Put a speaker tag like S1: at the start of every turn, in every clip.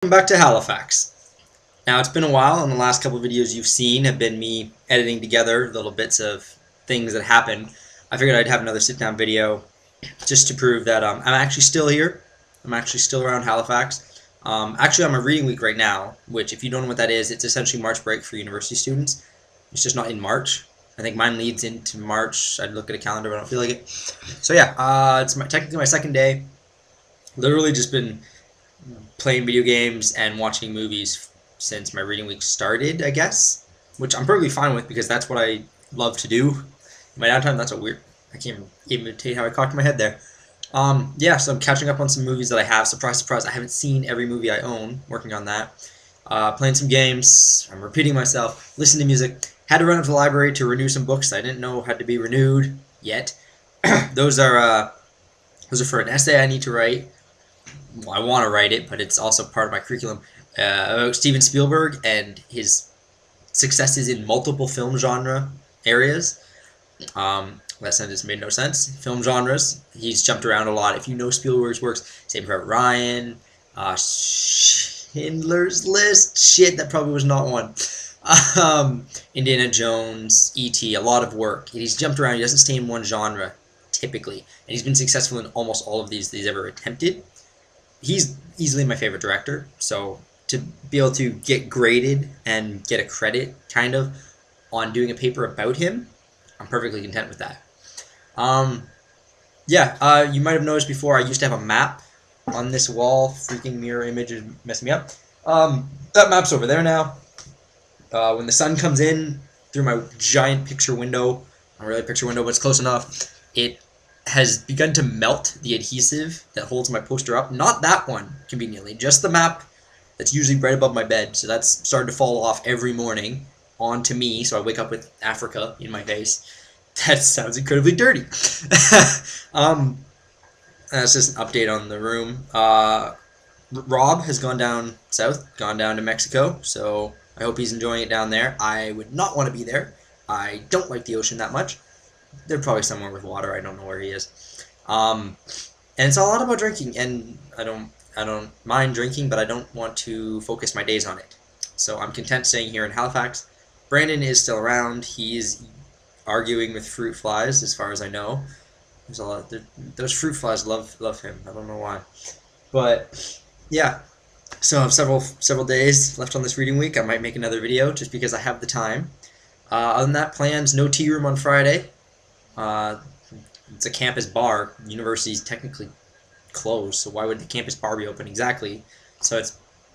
S1: Welcome back to Halifax. Now, it's been a while, and the last couple of videos you've seen have been me editing together little bits of things that happened. I figured I'd have another sit-down video just to prove that I'm actually still here. I'm actually still around Halifax. Actually, I'm on a reading week right now, which, if you don't know what that is, it's essentially March break for university students. It's just not in March. I think mine leads into March. I'd look at a calendar, but I don't feel like it. So yeah, it's technically my second day. Literally just been playing video games and watching movies since my reading week started, I guess, which I'm perfectly fine with because that's what I love to do. In my downtime, that's a weird. I can't even tell you how I cocked my head there. Yeah, so I'm catching up on some movies that I have. Surprise, surprise, I haven't seen every movie I own. Working on that. Playing some games. I'm repeating myself. Listening to music. Had to run up to the library to renew some books I didn't know had to be renewed yet. Those are for an essay I need to write. Well, I want to write it, but it's also part of my curriculum about Steven Spielberg and his successes in multiple film genre areas. That sentence made no sense. Film genres. He's jumped around a lot. If you know Spielberg's works, Saving Private Ryan, Schindler's List. Shit, that probably was not one. Indiana Jones, E.T., a lot of work. He's jumped around. He doesn't stay in one genre, typically. And he's been successful in almost all of these that he's ever attempted. He's easily my favorite director, so to be able to get graded and get a credit, kind of, on doing a paper about him, I'm perfectly content with that. You might have noticed before I used to have a map on this wall. Freaking mirror image is messing me up. That map's over there now. When the sun comes in through my giant picture window, not really a picture window, but it's close enough, it has begun to melt the adhesive that holds my poster up. Not that one, conveniently, just the map that's usually right above my bed. So that's starting to fall off every morning onto me, so I wake up with Africa in my face. That sounds incredibly dirty. That's just an update on the room. Rob has gone down south, gone down to Mexico, so I hope he's enjoying it down there. I would not want to be there. I don't like the ocean that much. They're probably somewhere with water. I don't know where he is. And it's a lot about drinking, and I don't mind drinking, but I don't want to focus my days on it. So I'm content staying here in Halifax. Brandon is still around. He's arguing with fruit flies, as far as I know. There's a lot. Those fruit flies love him. I don't know why, but yeah. So I have several days left on this reading week. I might make another video just because I have the time. Other than that, plans: no tea room on Friday. It's a campus bar. University's technically closed, so why would the campus bar be open exactly? So it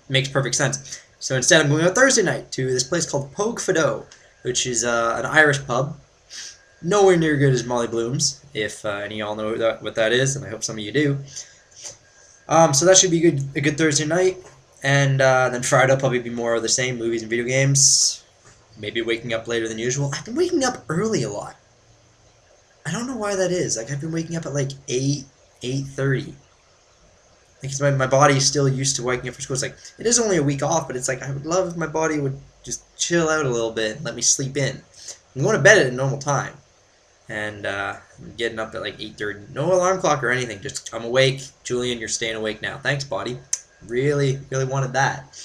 S1: makes perfect sense. So instead, I'm going on Thursday night to this place called Pogue Fado, which is an Irish pub. Nowhere near good as Molly Bloom's, if any of y'all know what that is, and I hope some of you do. So that should be a good Thursday night, and then Friday will probably be more of the same: movies and video games. Maybe waking up later than usual. I've been waking up early a lot. I don't know why that is. Like, I've been waking up at like 8:30. Because my body is still used to waking up for school. It's like, it is only a week off, but it's like, I would love if my body would just chill out a little bit and let me sleep in. I'm going to bed at a normal time. And I'm getting up at like 8:30. No alarm clock or anything. Just, I'm awake. Julian, you're staying awake now. Thanks, body. Really, really wanted that.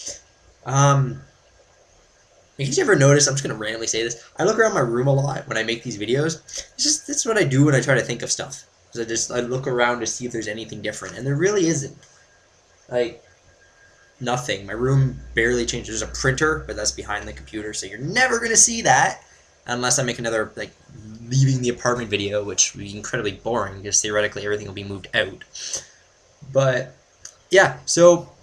S1: In case you ever notice, I'm just going to randomly say this. I look around my room a lot when I make these videos. It's what I do when I try to think of stuff. I look around to see if there's anything different, and there really isn't. Like, nothing. My room barely changed. There's a printer, but that's behind the computer, so you're never going to see that unless I make another, like, leaving the apartment video, which would be incredibly boring because theoretically everything will be moved out. But, yeah, so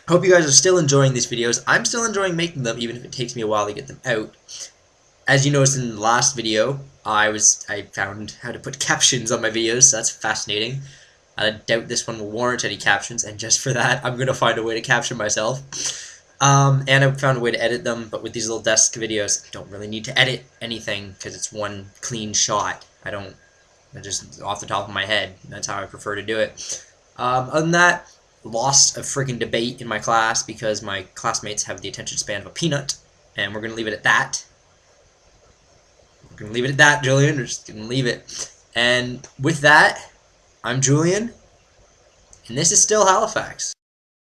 S1: hope you guys are still enjoying these videos. I'm still enjoying making them, even if it takes me a while to get them out. As you noticed in the last video, I found how to put captions on my videos, so that's fascinating. I doubt this one will warrant any captions, and just for that, I'm going to find a way to caption myself. And I found a way to edit them, but with these little desk videos, I don't really need to edit anything, because it's one clean shot. I just, off the top of my head, that's how I prefer to do it. Other than that, lost a freaking debate in my class because my classmates have the attention span of a peanut, and we're going to leave it at that. We're going to leave it at that, Julian. We're just going to leave it. And with that, I'm Julian, and this is still Halifax.